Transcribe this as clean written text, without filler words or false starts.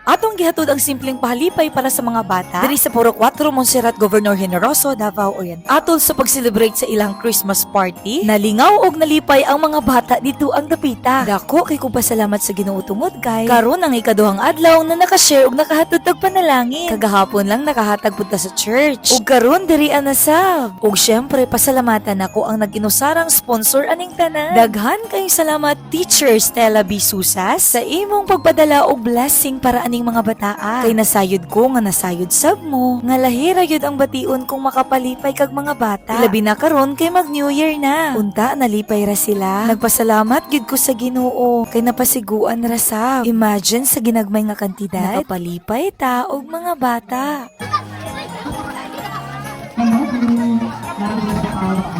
Atong gihatod ang simpleng pahalipay para sa mga bata diri sa Puro 4 Monserrat Governor Generoso, Davao Oriental. Atol sa pag-celebrate sa ilang Christmas party, nalingaw og nalipay ang mga bata dito ang dapita. Dako kay kong pasalamat sa Ginoo tungod kay karon ang ikaduhang adlaw na nakashare og nakahatod og panalangin. Kagahapon lang nakahatag punta sa church. Ug karon diri ana sab. Ug syempre pasalamatan ako ang nag-inusarang sponsor aning tanan. Daghan kayong salamat Teacher Stella B. Susas sa imong pagpadala og blessing para aning mga bataa. Kay nasayod ko nga nasayod sab mo. Nga lahira yun ang bation kung makapalipay kag mga bata. Labi na karon kay mag New Year na. Unta nalipay ra sila. Nagpasalamat gyud ko sa Ginoo kay napasiguan ra sab. Imagine sa ginagmay nga kantidad nakapalipay ta og mga bata. Hello, maraming